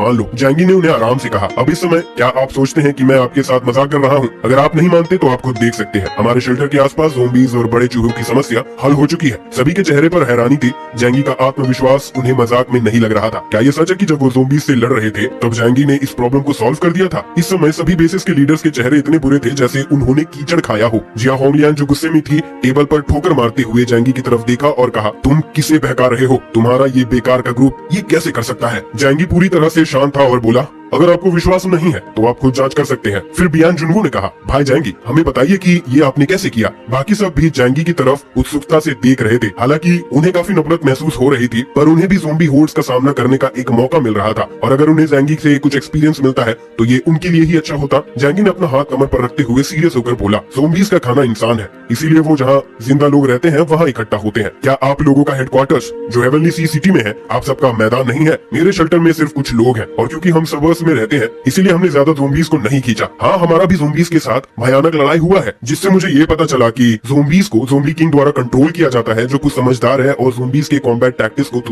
मान लो। जैंगी ने उन्हें आराम से कहा, अब इस समय क्या आप सोचते हैं कि मैं आपके साथ मजाक कर रहा हूँ? अगर आप नहीं मानते तो आप खुद देख सकते हैं, हमारे शेल्टर के आसपास ज़ोंबीज और बड़े चूहों की समस्या हल हो चुकी है। सभी के चेहरे पर हैरानी थी। जैंगी का आत्मविश्वास उन्हें मजाक में नहीं लग रहा था। क्या ये सच है कि जब वो ज़ोंबीज से लड़ रहे थे तब जैंगी ने इस प्रॉब्लम को सॉल्व कर दिया था? इस समय सभी बेसिस के लीडर्स के चेहरे इतने बुरे थे जैसे उन्होंने कीचड़ खाया हो। जिया होंगलियान जो गुस्से में थी, टेबल पर ठोकर मारते हुए जैंगी की तरफ देखा और कहा, तुम किसे बहका रहे हो? तुम्हारा ये बेकार का ग्रुप ये कैसे कर सकता है? जैंगी पूरी तरह से शांत था और बोला, अगर आपको विश्वास नहीं है तो आप खुद जांच कर सकते हैं। फिर बियान जुनवू ने कहा, भाई जैंगी, हमें बताइए कि ये आपने कैसे किया? बाकी सब भी जैंगी की तरफ उत्सुकता से देख रहे थे। हालांकि उन्हें काफी नफरत महसूस हो रही थी, पर उन्हें भी ज़ोंबी होर्ड्स का सामना करने का एक मौका मिल रहा था और अगर उन्हें जैंगी से कुछ एक्सपीरियंस मिलता है तो ये उनके लिए ही अच्छा होता। जैंगी ने अपना हाथ कमर पर रखते हुए सीरियस होकर बोला, ज़ोंबीज का खाना इंसान है, इसीलिए वो जहाँ जिंदा लोग रहते हैं वहाँ इकट्ठा होते हैं। क्या आप लोगों का हेडक्वार्टर्स जो हेवनली सी सिटी में है, आप सबका मैदान नहीं है? मेरे शेल्टर में सिर्फ कुछ लोग हैं और क्योंकि हम सबर्स में रहते हैं इसीलिए हमने ज्यादा ज़ोंबीज को नहीं खींचा। हाँ, हमारा भी ज़ोंबीज के साथ भयानक लड़ाई हुआ है, जिससे मुझे ये पता चला कि ज़ोंबीज को ज़ोंबी किंग द्वारा कंट्रोल किया जाता है, जो कुछ समझदार है और ज़ोंबीज के कॉम्बैट टैक्टिक्स को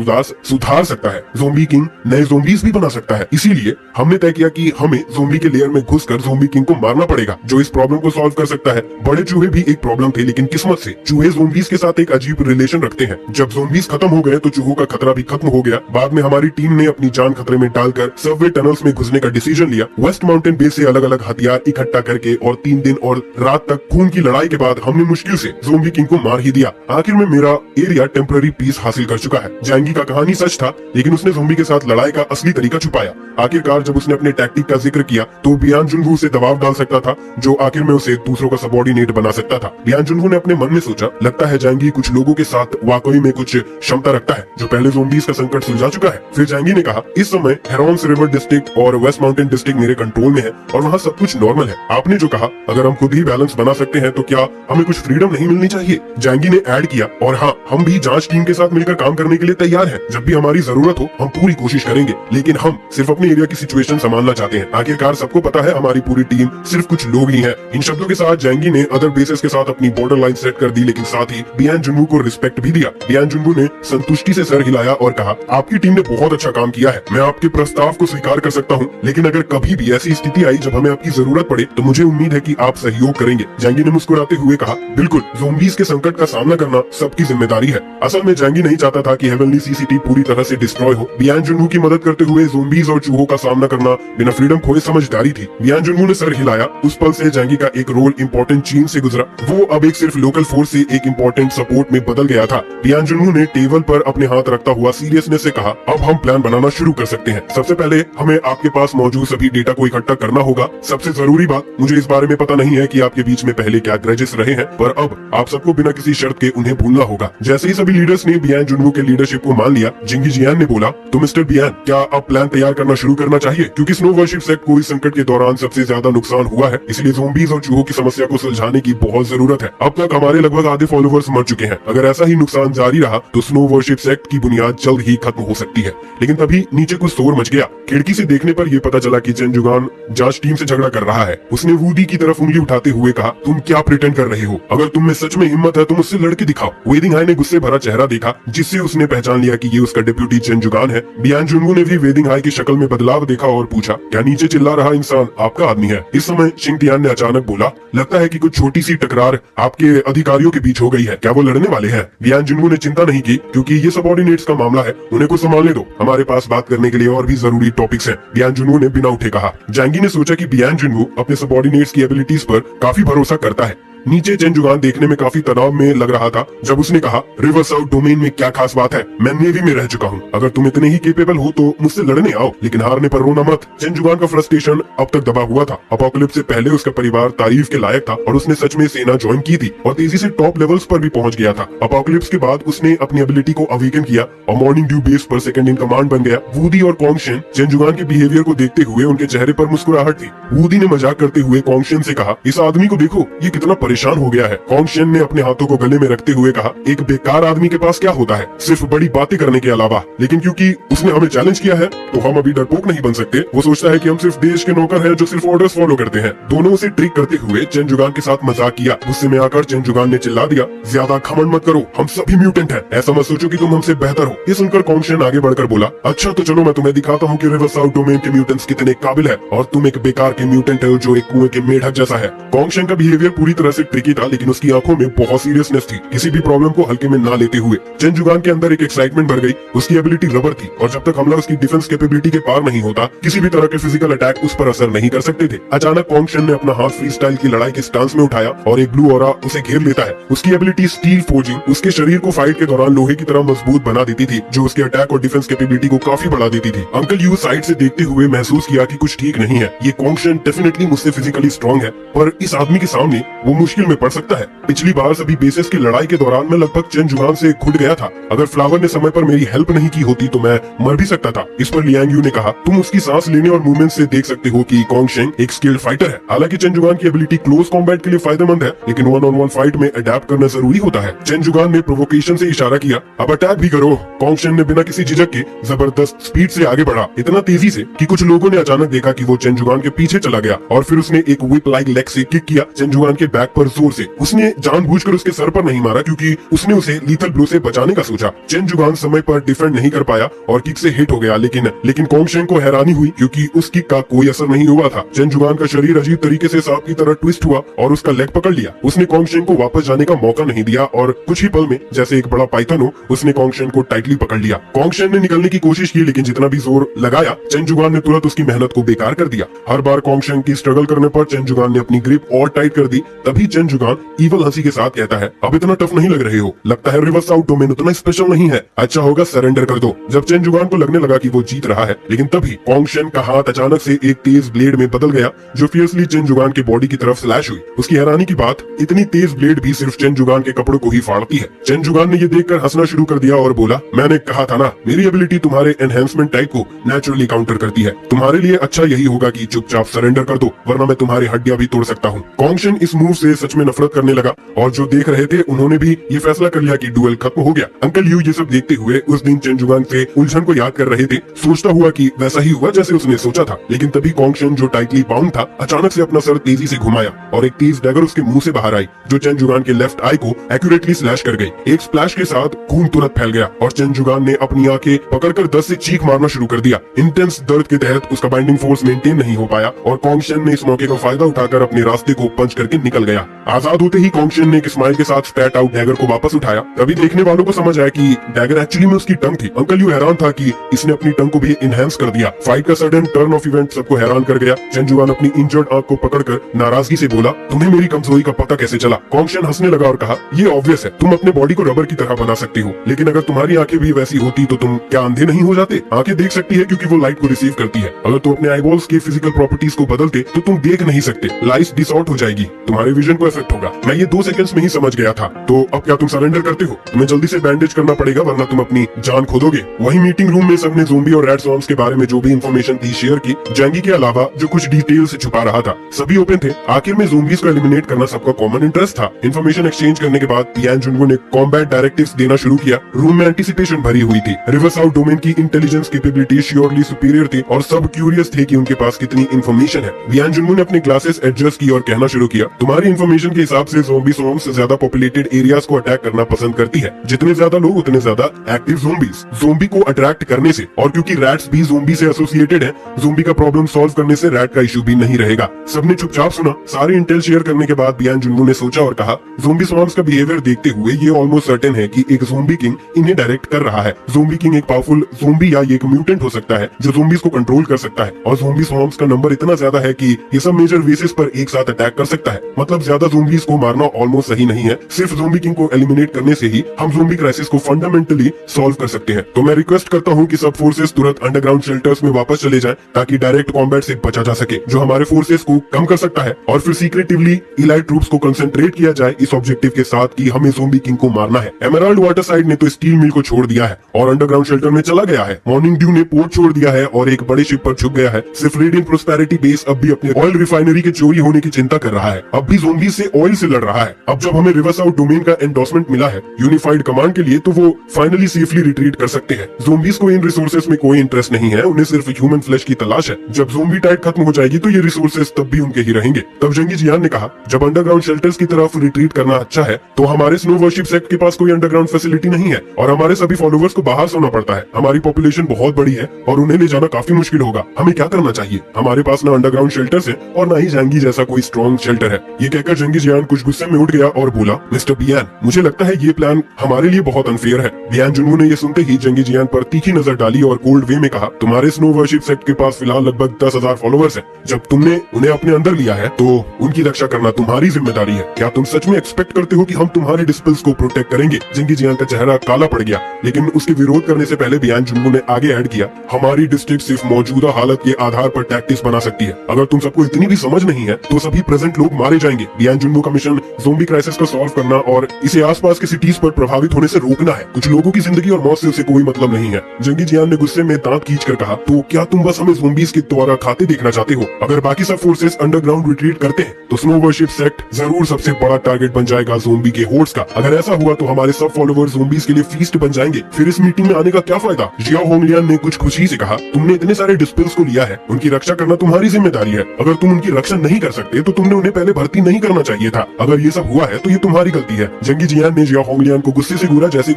सुधार सकता है। ज़ोंबी किंग नए ज़ोंबीज भी बना सकता है, इसीलिए हमने तय किया कि हमें ज़ोंबी के लेयर में घुसकर ज़ोंबी किंग को मारना पड़ेगा, जो इस प्रॉब्लम को सॉल्व कर सकता है। बड़े चूहे भी एक प्रॉब्लम थे, लेकिन किस्मत से चूहे ज़ोंबीज के साथ एक अजीब रिलेशन रखते हैं। जब ज़ोंबीज खत्म हो गए तो चूहों का खतरा भी खत्म हो गया। बाद में हमारी टीम ने अपनी जान खतरे में डालकर सबवे टनल्स में घुसने का डिसीजन लिया। वेस्ट माउंटेन बेस से अलग अलग हथियार इकट्ठा करके और 3 दिन और रात तक खून की लड़ाई के बाद हमने मुश्किल से ज़ोंबी किंग को मार ही दिया। आखिर में मेरा एरिया टेम्पररी पीस हासिल कर चुका है। जैंगी का कहानी सच था, लेकिन उसने ज़ोंबी के साथ लड़ाई का असली तरीका छुपाया। आखिरकार जब उसने अपने टैक्टिक का जिक्र किया तो बियान जुनवू उसे दबाव डाल सकता था, जो आखिर में उसे दूसरों का सबॉर्डिनेट बना सकता था। बियान जुनवू ने अपने मन में सोचा, लगता है जैंगी कुछ लोगों के साथ वाकई में कुछ क्षमता रखता है, जो पहले ज़ोंबीज का संकट सुलझा चुका है। फिर जैंगी ने कहा, इस समय हेरोन्स रिवर डिस्ट्रिक्ट और वेस्ट माउंटेन डिस्ट्रिक्ट मेरे कंट्रोल में है और वहाँ सब कुछ नॉर्मल है। आपने जो कहा, अगर हम खुद ही बैलेंस बना सकते हैं तो क्या हमें कुछ फ्रीडम नहीं मिलनी चाहिए? जैंगी ने ऐड किया, और हाँ, हम भी जांच टीम के साथ मिलकर काम करने के लिए तैयार हैं। जब भी हमारी जरूरत हो हम पूरी कोशिश करेंगे, लेकिन हम सिर्फ अपने एरिया की सिचुएशन संभालना चाहते हैं। आखिरकार सबको पता है हमारी पूरी टीम सिर्फ कुछ लोग ही हैं। इन शब्दों के साथ जैंगी ने अदर बेसेस के साथ अपनी बॉर्डर लाइन सेट कर दी, लेकिन साथ ही बियान जुनवू को रिस्पेक्ट भी दिया। बियान जुनवू ने संतुष्टि से सर हिलाया और कहा, आपकी टीम ने बहुत अच्छा काम किया है, मैं आपके प्रस्ताव को स्वीकार कर सकता हूँ, लेकिन अगर कभी भी ऐसी स्थिति आई जब हमें आपकी जरूरत पड़े तो मुझे उम्मीद है कि आप सहयोग करेंगे। जैंगी ने मुस्कुराते हुए कहा, बिल्कुल, ज़ोंबीज के संकट का सामना करना सबकी जिम्मेदारी है। असल में जैंगी नहीं चाहता था कि हेवनली सी सिटी पूरी तरह से डिस्ट्रॉय हो। बियान जुनवू की मदद करते हुए ज़ोंबीज और चूहों का सामना करना बिना फ्रीडम खोए समझदारी थी। बियान जुनवू ने सर हिलाया। उस पल से जैंगी का एक रोल इम्पोर्टेंट चीन से गुजरा। वो अब एक सिर्फ लोकल फोर्स से एक इम्पोर्टेंट सपोर्ट में बदल गया था। बियान जुनवू ने टेबल पर अपने हाथ रखता हुआ सीरियसनेस से कहा, अब हम प्लान बनाना शुरू कर सकते हैं। सबसे पहले हमें आपके पास मौजूद सभी डेटा को इकट्ठा करना होगा। सबसे जरूरी बात, मुझे इस बारे में पता नहीं है कि आपके बीच में पहले क्या ग्रजेस रहे हैं, पर अब आप सबको बिना किसी शर्त के उन्हें भूलना होगा। जैसे ही सभी लीडर्स ने बियान जुनवू के लीडरशिप को मान लिया, जिंगी जियान ने बोला, तो मिस्टर बियान, क्या अब प्लान तैयार करना शुरू करना चाहिए? क्योंकि स्नो वर्शिप सेक्ट को इस संकट के दौरान सबसे ज्यादा नुकसान हुआ है, इसलिए ज़ोंबीज और चूहों की समस्या को सुलझाने की बहुत जरूरत है। अब तक हमारे लगभग आधे फॉलोवर्स मर चुके हैं। अगर ऐसा ही नुकसान जारी रहा तो स्नो वर्शिप सेक्ट की बुनियाद जल्द ही खत्म हो सकती है। लेकिन तभी नीचे कुछ शोर मच गया। खिड़की से देखने पर यह पता चला कि चेन जुगान जांच टीम से झगड़ा कर रहा है। उसने वूडी की तरफ उंगली उठाते हुए कहा, तुम क्या प्रिटेंड कर रहे हो? अगर तुम में सच में हिम्मत है तो मुझसे लड़के दिखाओ। वेदिंग हाई ने गुस्से भरा चेहरा देखा, जिससे उसने पहचान लिया कि ये उसका डिप्यूटी चेन जुगान है। बियान जुनवू ने भी वेदिंग हाई की शक्ल में बदलाव देखा और पूछा, क्या नीचे चिल्ला रहा इंसान आपका आदमी है? इस समय शिंग टियान ने अचानक बोला, लगता है कि कुछ छोटी सी टकरार आपके अधिकारियों के बीच हो गई है। क्या वो लड़ने वाले हैं? बियान जुनवू ने चिंता नहीं की, क्योंकि ये सबऑर्डिनेट्स का मामला है, उन्हें कुछ संभालने दो। हमारे पास बात करने के लिए और भी जरूरी टॉपिक्स हैं। बियान जुनवू ने बिना उठे कहा। जैंगी ने सोचा कि बियान जुनवू अपने सबऑर्डिनेट्स की एबिलिटीज पर काफी भरोसा करता है। नीचे चेन जुगान देखने में काफी तनाव में लग रहा था जब उसने कहा, रिवर साउथ डोमेन में क्या खास बात है? मैं नेवी में रह चुका हूँ। अगर तुम इतने ही केपेबल हो तो मुझसे लड़ने आओ, लेकिन हारने पर रोना मत। चेन जुगान का फ्रस्ट्रेशन अब तक दबा हुआ था। अपोकलिप्स से पहले उसका परिवार तारीफ के लायक था और उसने सच में सेना ज्वाइन की थी और तेजी से टॉप लेवल्स पर भी पहुंच गया था। अपोकलिप्स के बाद उसने अपनी एबिलिटी को अवेकन किया और मॉर्निंग ड्यू बेस पर सेकंड इन कमांड बन गया। वूडी और कॉन्गशन चेन जुगान के बिहेवियर को देखते हुए उनके चेहरे पर मुस्कुराहट थी। वूडी ने मजाक करते हुए कॉन्गशन से कहा, इस आदमी को देखो, ये कितना परेशान हो गया है। कॉन्गशेन ने अपने हाथों को गले में रखते हुए कहा, एक बेकार आदमी के पास क्या होता है, सिर्फ बड़ी बातें करने के अलावा। लेकिन क्योंकि उसने हमें चैलेंज किया है तो हम अभी डरपोक नहीं बन सकते। वो सोचता है कि हम सिर्फ देश के नौकर हैं जो सिर्फ ऑर्डर्स फॉलो करते हैं। दोनों उसे ट्रिक करते हुए चेन जुगान के साथ मजाक किया। गुस्से में आकर चेन जुगान ने चिल्ला दिया, ज्यादा घमंड मत करो, हम सभी म्यूटेंट हैं, ऐसा मत सोचो कि तुम हमसे बेहतर हो। ये सुनकर कॉन्गशेन आगे बढ़कर बोला, अच्छा तो चलो मैं तुम्हें दिखाता हूँ कि रिवर साउथ डोमेन के म्यूटेंट्स कितने काबिल है और तुम एक बेकार के म्यूटेंट हो जो एक कुएं के मेढक जैसा है। कॉन्गशेन का बिहेवियर पूरी तरह से ट्रिकी था, लेकिन उसकी आंखों में बहुत सीरियसनेस थी, किसी भी प्रॉब्लम को हल्के में ना लेते हुए। चेन जुगान के अंदर एक एक्साइटमेंट भर गई। उसकी एबिलिटी रबर थी और जब तक हमला उसकी डिफेंस कैपेबिलिटी के पार नहीं होता, किसी भी तरह के फिजिकल अटैक उस पर असर नहीं कर सकते थे। अचानक कॉन्गशेन ने अपना हाथ फ्री स्टाइल की लड़ाई के स्टांस में उठाया और एक ब्लू ऑरा उसे घेर लेता है। उसकी एबिलिटी स्टील फोर्जिंग उसके शरीर को फाइट के दौरान लोहे की तरह मजबूत बना देती थी, जो उसके अटैक और डिफेंस कैपेबिलिटी को काफी बढ़ा देती थी। अंकल यू साइड से देखते हुए महसूस किया कि कुछ ठीक नहीं है। ये कॉन्गशेन डेफिनेटली मुझसे फिजिकली स्ट्रॉन्ग है, पर इस आदमी के सामने वो मुश्किल में पड़ सकता है। पिछली बार सभी बेसिस की लड़ाई के दौरान मैं लगभग चेन जुगान से घुट गया था। अगर फ्लावर ने समय पर मेरी हेल्प नहीं की होती तो मैं मर भी सकता था। इस पर लियांग यू ने कहा, तुम उसकी सांस लेने और मूवमेंट से देख सकते हो कि कॉन्गशेन एक स्किल्ड फाइटर है। हालांकि चेन जुगान की एबिलिटी क्लोज कॉम्बैट के लिए फायदेमंद है, लेकिन वन ऑन वन फाइट में अडेप्ट करना जरूरी होता है। चेन जुगान ने प्रोवोकेशन से इशारा किया, अब अटैक भी करो। कॉन्गशेन ने बिना किसी झिझक के जबरदस्त स्पीड से आगे बढ़ा, इतना तेजी से कि कुछ लोगों ने अचानक देखा कि वो चेन जुगान के पीछे चला गया और फिर उसने एक व्हिप लाइक लेग से किक किया चेन जुगान के बैक पर जोर से। उसने जानबूझकर उसके सर पर नहीं मारा क्योंकि उसने उसे लीथल ब्लो से बचाने का सोचा। चेन जुगान समय पर डिफेंड नहीं कर पाया और किक से हिट हो गया, लेकिन कॉन्गशेन को हैरानी हुई क्योंकि उस किक का कोई असर नहीं हुआ था। चेन जुगान का शरीर अजीब तरीके से सांप की तरह ट्विस्ट हुआ और उसका लेग पकड़ लिया। उसने कॉन्गशेन को वापस जाने का मौका नहीं दिया और कुछ ही पल में जैसे एक बड़ा पाइथन हो, उसने कॉन्गशेन को टाइटली पकड़ लिया। कॉन्गशेन ने निकलने की कोशिश की, लेकिन जितना भी जोर लगाया चेन जुगान ने तुरंत उसकी मेहनत को बेकार कर दिया। हर बार कॉन्गशेन की स्ट्रगल करने पर चेन जुगान ने अपनी ग्रिप और टाइट कर दी। तभी चेन जुगान ईवल हंसी के साथ कहता है, अब इतना टफ नहीं लग रहे हो, लगता है रिवर साउथ डोमेन उतना स्पेशल नहीं है, अच्छा होगा सरेंडर कर दो। जब चेन जुगान को लगने लगा कि वो जीत रहा है, लेकिन तभी कॉन्गशेन का हाथ अचानक से एक तेज ब्लेड में बदल गया जो फियर्सली चेन जुगान के बॉडी की तरफ स्लैश हुई। उसकी हैरानी की बात, इतनी तेज ब्लेड भी सिर्फ चेन जुगान के कपड़ों को ही फाड़ती है। चेन जुगान ने ये देखकर हंसना शुरू कर दिया और बोला, मैंने कहा था ना, मेरी एबिलिटी तुम्हारे एनहेंसमेंट टाइप को नेचुरली काउंटर करती है। तुम्हारे लिए अच्छा यही होगा कि चुपचाप सरेंडर कर दो, वरना मैं तुम्हारी हड्डियां भी तोड़ सकता हूँ। कॉन्गशेन इस मूव से सच में नफरत करने लगा और जो देख रहे थे उन्होंने भी ये फैसला कर लिया कि डुएल खत्म हो गया। अंकल यू ये सब देखते हुए उस दिन चेन जुगान से उलझन को याद कर रहे थे। सोचता हुआ कि वैसा ही हुआ जैसे उसने सोचा था, लेकिन तभी कॉन्गशेन जो टाइटली बाउंड था अचानक से अपना सर तेजी से घुमाया और एक तेज डैगर उसके मुंह से बाहर आई जो चेन जुगान के लेफ्ट आई को एक्यूरेटली स्लैश कर गई। एक स्प्लैश के साथ खून तुरंत फैल गया और चेन जुगान ने अपनी आंखें पकड़कर दर्द से चीख मारना शुरू कर दिया। इंटेंस दर्द के तहत उसका बाइंडिंग फोर्स मेंटेन नहीं हो पाया और कॉन्गशेन ने इस मौके का फायदा उठाकर अपने रास्ते को पंच करके निकल गया। आजाद होते ही कॉन्गशेन ने एक स्माइल के साथ स्पैट आउट डैगर को वापस उठाया। तभी देखने वालों को समझ आया कि डैगर एक्चुअली में उसकी टंग थी। अंकल यू हैरान था कि इसने अपनी टंग को भी इनहेंस कर दिया। फाइट का सडन टर्न ऑफ इवेंट सबको हैरान कर गया। चेन जुगान अपनी इंजर्ड आंख को पकड़कर नाराजगी से बोला, तुम्हें मेरी कमजोरी का पता कैसे चला? कॉन्गशेन हंसने लगा और कहा, ये ऑब्वियस है, तुम अपने बॉडी को रबर की तरह बना सकती हो, लेकिन अगर तुम्हारी आंखें भी वैसी होती तो तुम क्या अंधे नहीं हो जाते? आंखें देख सकती है क्योंकि वो लाइट को रिसीव करती है। अगर तुम अपने आईबॉल्स के फिजिकल प्रॉपर्टीज को बदलते तो तुम देख नहीं सकते, लाइट डिसऑर्ट हो जाएगी, तुम्हारे विजन को इफेक्ट होगा। मैं ये 2 सेकंड्स में ही समझ गया था। तो अब क्या तुम सरेंडर करते हो? तुम्हें जल्दी से बैंडेज करना पड़ेगा वरना तुम अपनी जान खो दोगे। वही मीटिंग रूम में सबने ज़ोंबी और रेड स्वॉर्म्स के बारे में जो भी इंफॉर्मेशन थी शेयर की। जैंगी के अलावा जो कुछ डिटेल से छुपा रहा था सभी ओपन थे। आखिर में ज़ोंबीज को एलिमिनेट करना सबका कॉमन इंटरेस्ट था। इन्फॉर्मेशन एक्सचेंज करने के बाद यान जुनगो ने कॉम्बैट डायरेक्टिव्स देना शुरू किया। रूम में एंटिसिपेशन भरी हुई थी। रिवर साउथ डोमेन की इंटेलिजेंस कैपेबिलिटी श्योरली सुपीरियर थी और सब क्यूरियस थे कि उनके पास कितनी इंफॉर्मेशन है। यान जुनगो ने अपने ग्लासेस एडजस्ट की और कहना शुरू किया, तुम्हारी इंफॉर्मेशन के हिसाब से ज़ोंबी स्वॉर्म्स ज्यादा पॉपुलेटेड एरियाज को अटैक करना पसंद करती है। जितने ज्यादा लोग उतने ज्यादा एक्टिव ज़ोंबीज। ज़ोंबी को अट्रैक्ट करने से और क्योंकि रैट्स भी ज़ोंबी से एसोसिएटेड है, ज़ोंबी का प्रॉब्लम सॉल्व करने से रैट का इशू भी नहीं रहेगा। सबने चुपचाप सुना। सारे इंटेल शेयर करने के बाद यान जुनगो ने सोचा और कहा, ज़ोंबी स्वॉर्म्स का बिहेवियर देखते हुए ये ऑलमोस्ट सर्टेन है कि एक ज़ोंबी किंग इन्हें डायरेक्ट कर रहा है। ज़ोंबी किंग एक पावरफुल ज़ोंबी या एक म्यूटेंट हो सकता है जो ज़ोंबीज को कंट्रोल कर सकता है और ज़ोंबी स्वॉर्म्स का नंबर इतना ज्यादा है कि ये सब मेजर बेसिस पर एक साथ अटैक कर सकता है। मतलब ज्यादा ज़ोंबीज को मारना ऑलमोस्ट सही नहीं है। सिर्फ ज़ोंबी किंग को एलिमिनेट करने से ही हम ज़ोंबी क्राइसिस को फंडामेंटली सॉल्व कर सकते हैं। तो मैं रिक्वेस्ट करता हूँ कि सब फोर्सेस तुरंत अंडरग्राउंड शेल्टर्स में वापस चले जाएं ताकि डायरेक्ट कॉम्बैट से बचा जा सके, जो हमारे फोर्सेस को कम कर सकता है, और फिर सीक्रेटिवली इलाइट ट्रूप्स को कंसंट्रेट किया जाए इस ऑब्जेक्टिव के साथ कि हमें ज़ोंबी किंग को मारना है। एमराल्ड वाटरसाइड ने तो स्टील मिल को छोड़ दिया है और अंडरग्राउंड शेल्टर में चला गया है। मॉर्निंग ड्यू ने पोर्ट छोड़ दिया है और एक बड़े शिप पर छुप गया है। सिर्फ रेडिएंट प्रोस्पेरिटी बेस अब भी अपने ऑयल रिफाइनरी के चोरी होने की चिंता कर रहा है। अब भी ज़ोंबी जोम्बी से ऑयल से लड़ रहा है। अब जब हमें रिवर्स आउट डोमेन का एंडोर्समेंट मिला है यूनिफाइड कमांड के लिए, तो वो फाइनली सेफली रिट्रीट कर सकते हैं। जोम्बीज को इन रिसोर्सेज में कोई इंटरेस्ट नहीं है, उन्हें सिर्फ ह्यूमन फ्लैश की तलाश है। जब जोम्बी टाइड खत्म हो जाएगी तो ये रिसोर्सेज तब भी उनके ही रहेंगे। तब जंगी जियान ने कहा, जब अंडरग्राउंड शेल्टर्स की तरफ रिट्रीट करना अच्छा है, तो हमारे स्नो वर्शिप सेक्ट के पास कोई अंडरग्राउंड फैसिलिटी नहीं है और हमारे सभी फॉलोवर्स को बाहर सोना पड़ता है। हमारी पॉपुलेशन बहुत बड़ी है और उन्हें ले जाना काफी मुश्किल होगा। हमें क्या करना चाहिए? हमारे पास ना अंडरग्राउंड शेल्टर्स है और ना ही जंगी जैसा कोई स्ट्रॉन्ग शेल्टर है। ये कहकर जंगी जियान कुछ गुस्से में उठ गया और बोला, मिस्टर बियान, मुझे लगता है ये प्लान हमारे लिए बहुत अनफेयर है। बियान जुनवू ने ये सुनते ही जंगी जियान पर तीखी नजर डाली और कोल्ड वे में कहा, तुम्हारे स्नो वर्शिप सेक्ट के पास फिलहाल लगभग 10,000 फॉलोवर्स हैं। जब तुमने उन्हें अपने अंदर लिया है तो उनकी रक्षा करना तुम्हारी जिम्मेदारी है। क्या तुम सच में एक्सपेक्ट करते हो कि हम तुम्हारे डिस्पल्स को प्रोटेक्ट करेंगे? जंगी जियान का चेहरा काला पड़ गया, लेकिन उसके विरोध करने से पहले बियान जुनवू ने आगे ऐड किया, हमारी डिस्ट्रिक्ट सिर्फ मौजूदा हालत के आधार पर टैक्टिक्स बना सकती है। अगर तुम सबको इतनी भी समझ नहीं है तो सभी प्रेजेंट लोग मारे जाएंगे। बियान जुनवू का मिशन ज़ोंबी क्राइसिस को सॉल्व करना और इसे आसपास के सिटीज पर प्रभावित होने से रोकना है। कुछ लोगों की जिंदगी और मौत से उसे कोई मतलब नहीं है। जंगी जियान ने गुस्से में दांत खींचकर कहा, तो क्या तुम बस हमें ज़ोंबीज के द्वारा खाते देखना चाहते हो? अगर बाकी सब फोर्सेस अंडरग्राउंड रिट्रीट करते हैं तो स्नो वर्शिप सेक्ट जरूर सबसे बड़ा टारगेट बन जाएगा ज़ोंबी के होर्ड्स का। अगर ऐसा हुआ तो हमारे सब फॉलोवर्स ज़ोंबीज के लिए फीस्ट बन जाएंगे। फिर इस मीटिंग में आने का क्या फायदा? जियाओ होंगलियान ने कुछ खुशी से कहा, तुमने इतने सारे डिस्पल्स को लिया है, उनकी रक्षा करना तुम्हारी जिम्मेदारी है। अगर तुम उनकी रक्षा नहीं कर सकते तो तुमने उन्हें पहले भर्ती नहीं करना चाहिए था। अगर ये सब हुआ है तो ये तुम्हारी गलती है। जंगी जियान ने जियाओ होंगलियान को गुस्से से घूरा जैसे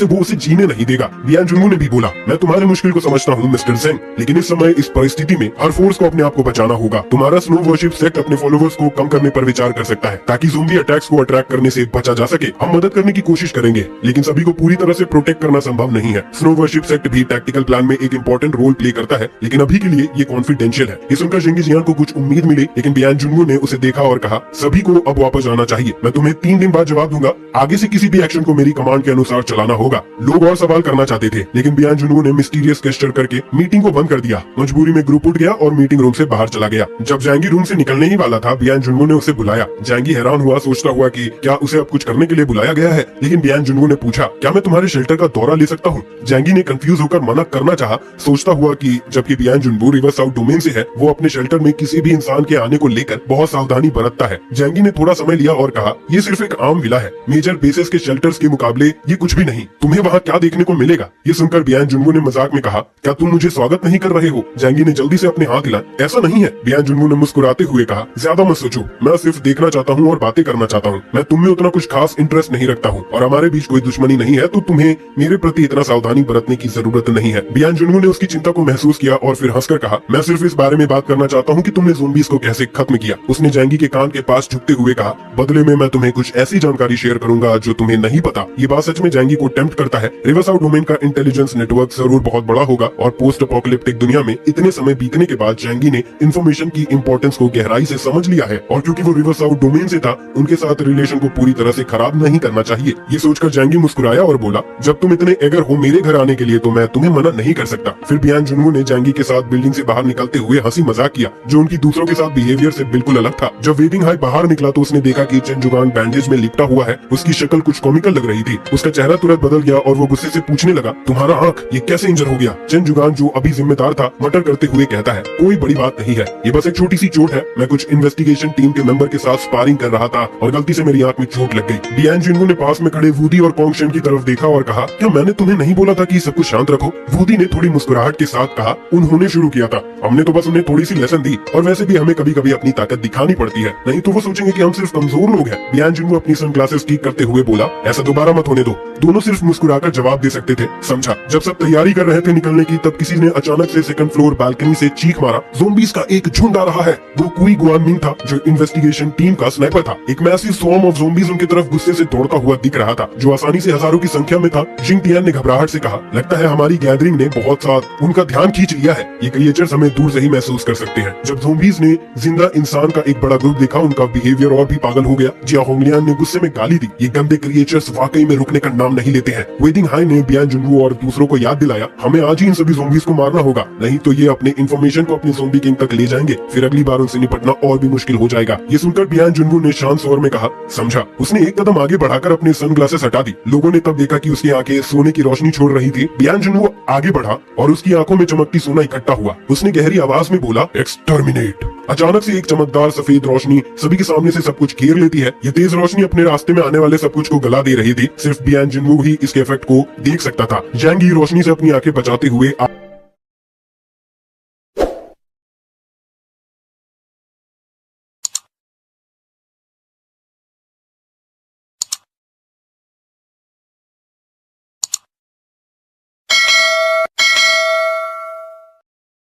वो उसे जीने नहीं देगा। बियान जुनवू ने भी बोला, मैं तुम्हारी मुश्किल को समझता हूँ मिस्टर जेंग, लेकिन इस समय इस परिस्थिति में हर फोर्स को अपने आप को बचाना होगा। तुम्हारा स्नो वर्शिप सेक्ट अपने फॉलोवर्स को कम करने पर विचार कर सकता है ताकि ज़ोंबी अटैक्स को अट्रैक्ट करने से बचा जा सके। हम मदद करने की कोशिश करेंगे, लेकिन सभी को पूरी तरह से प्रोटेक्ट करना संभव नहीं है। स्नो वर्शिप सेक्ट भी टैक्टिकल प्लान में एक इंपॉर्टेंट रोल प्ले करता है, लेकिन अभी के लिए ये कॉन्फिडेंशियल है। ये सुनकर जंगी जियान को कुछ उम्मीद मिली, लेकिन बियान जुनवू ने उसे देखा और कहा, सभी को अब वापस जाना चाहिए। मैं तुम्हें 3 दिन बाद जवाब दूंगा। आगे से किसी भी एक्शन को मेरी कमांड के अनुसार चलाना होगा। लोग और सवाल करना चाहते थे, लेकिन बियान जुनवू ने मिस्टीरियस गेस्चर करके मीटिंग को बंद कर दिया। मजबूरी में ग्रुप उठ गया और मीटिंग रूम से बाहर चला गया। जब जैंगी रूम से निकलने ही वाला था, बियान जुनवू ने उसे बुलाया। जैंगी हैरान हुआ, सोचता हुआ कि क्या उसे अब कुछ करने के लिए बुलाया गया है, लेकिन बियान जुनवू ने पूछा, क्या मैं तुम्हारे शेल्टर का दौरा ले सकता हूँ? जैंगी ने कंफ्यूज होकर मना करना चाहा, सोचता हुआ कि जबकि बियान जुनवू रिवर्स आउट डोमेन से है, वो अपने शेल्टर में किसी भी इंसान के आने को लेकर बहुत सावधानी बरतता है। जैंगी ने थोड़ा समय लिया और कहा, ये सिर्फ एक आम विला है, मेजर बेसिस के शेल्टर्स के मुकाबले ये कुछ भी नहीं। तुम्हें वहाँ क्या देखने को मिलेगा? ये सुनकर बियान जुनवू ने मजाक में कहा, क्या तुम मुझे स्वागत नहीं कर रहे हो? जैंगी ने जल्दी से अपने हाथ हिलाए। ऐसा नहीं है, बियान जुनवू ने मुस्कुराते हुए कहा, ज्यादा मत सोचो, मैं सिर्फ देखना चाहता हूँ और बातें करना चाहता हूँ। मैं तुम में उतना कुछ खास इंटरेस्ट नहीं रखता हूँ और हमारे बीच कोई दुश्मनी नहीं है, तो तुम्हें मेरे प्रति इतना सावधानी बरतने की जरूरत नहीं है। बियान जुनवू ने उसकी चिंता को महसूस किया और फिर हंसकर कहा, मैं सिर्फ इस बारे में बात करना चाहता हूँ कि तुमने ज़ोंबीज को कैसे खत्म किया। उसने जैंगी के कान के पास झुकते हुए कहा, बदले में मैं तुम्हें कुछ ऐसी जानकारी शेयर करूंगा जो तुम्हें नहीं पता। ये बात सच में जैंगी को टेम्प्ट करता है। रिवर्स आउट डोमेन का इंटेलिजेंस नेटवर्क जरूर बहुत बड़ा होगा और पोस्ट अपोकलिप्टिक दुनिया में इतने समय बीतने के बाद जैंगी ने इंफॉर्मेशन की इंपॉर्टेंस को गहराई से समझ लिया है और क्योंकि वो रिवर्स आउट डोमेन से था, उनके साथ रिलेशन को पूरी तरह से खराब नहीं करना चाहिए। ये सोचकर जैंगी मुस्कुराया और बोला, जब तुम इतने एगर हो मेरे घर आने के लिए तो मैं तुम्हें मना नहीं कर सकता। फिर बियान जुनवू ने जैंगी के साथ बिल्डिंग से बाहर निकलते हुए हंसी मजाक किया, जो उनकी दूसरों के साथ बिहेवियर से बिल्कुल अलग था। जब वेटिंग हाई बाहर निकला तो उसने देखा कि चेन जुगान बैंडेज में लिपटा हुआ है। उसकी शक्ल कुछ कॉमिकल लग रही थी। उसका चेहरा तुरंत बदल गया और वो गुस्से से पूछने लगा, तुम्हारा आंख ये कैसे इंजर हो गया? चेन जुगान जो अभी जिम्मेदार था मटर करते हुए कहता है, कोई बड़ी बात नहीं है, ये बस एक छोटी सी चोट है। मैं कुछ इन्वेस्टिगेशन टीम के मेंबर के साथ स्पारिंग कर रहा था और गलती से मेरी आंख में चोट लग गई। बियान जुनवू ने पास में खड़े वूडी और कॉन्गशन की तरफ देखा और कहा, क्या मैंने तुम्हें नहीं बोला था कि सब कुछ शांत रखो? वूडी ने थोड़ी मुस्कुराहट के साथ कहा, उन्होंने शुरू किया था, हमने तो बस उन्हें थोड़ी सी लेसन दी और वैसे भी हमें कभी कभी अपनी ताकत दिखानी पड़ती है, नहीं तो वो सोचेंगे कि हम सिर्फ कमजोर लोग हैं। बियान जुनवू अपनी सनग्लासेस ठीक करते हुए बोला, ऐसा दोबारा मत होने दो। दोनों सिर्फ मुस्कुराकर जवाब दे सकते थे। समझा। जब सब तैयारी कर रहे थे निकलने की, तब किसी ने अचानक से सेकंड फ्लोर बालकनी से चीख मारा, ज़ोंबीज का एक झुंड आ रहा है। वो कुई गुआनमिंग था जो इन्वेस्टिगेशन टीम का स्नाइपर था। एक मैसिव स्वॉर्म ऑफ ज़ोंबीज उनकी तरफ गुस्से से दौड़ता हुआ दिख रहा था, जो आसानी से हजारों की संख्या में था। जिंग टियान ने घबराहट से कहा, लगता है हमारी गैदरिंग ने बहुत साथ उनका ध्यान खींच लिया है। ये क्रिएचर्स हमें दूर से ही महसूस कर सकते हैं। जब ज़ोंबीज ने जिंदा इंसान का एक बड़ा ग्रुप देखा, उनका बिहेवियर और भी पागल हो गया। जिया होंगलियान ने गुस्से में गाली दी, ये गंदे क्रिएचर्स वाकई में रुकने का नाम नहीं लेते हैं। वेटिंग हाई ने बियान जुनवू और दूसरों को याद दिलाया, हमें आज ही इन सभी ज़ोंबीज को मारना होगा, नहीं तो ये अपने इंफॉर्मेशन को अपने ज़ोंबी किंग तक ले जाएंगे। फिर अगली बार उनसे निपटना और भी मुश्किल हो जाएगा। ये सुनकर बियान जुनवू ने शांत स्वर में कहा, समझा। उसने एक कदम आगे बढ़ाकर अपने सनग्लासेस हटा दी। लोगों ने तब देखा कि उसकी आंखें सोने की रोशनी छोड़ रही थी। बियान जुनवू आगे बढ़ा और उसकी आंखों में चमकती सोना इकट्ठा हुआ। उसने गहरी आवाज में बोला, एक्सटर्मिनेट। अचानक से एक चमकदार सफेद रोशनी सभी के सामने से सब कुछ घेर लेती है। ये तेज रोशनी अपने रास्ते में आने वाले सब कुछ को गला दे रही थी। सिर्फ बियान जिनवू ही इसके इफेक्ट को देख सकता था। जैंग ही रोशनी से अपनी आंखें बचाते हुए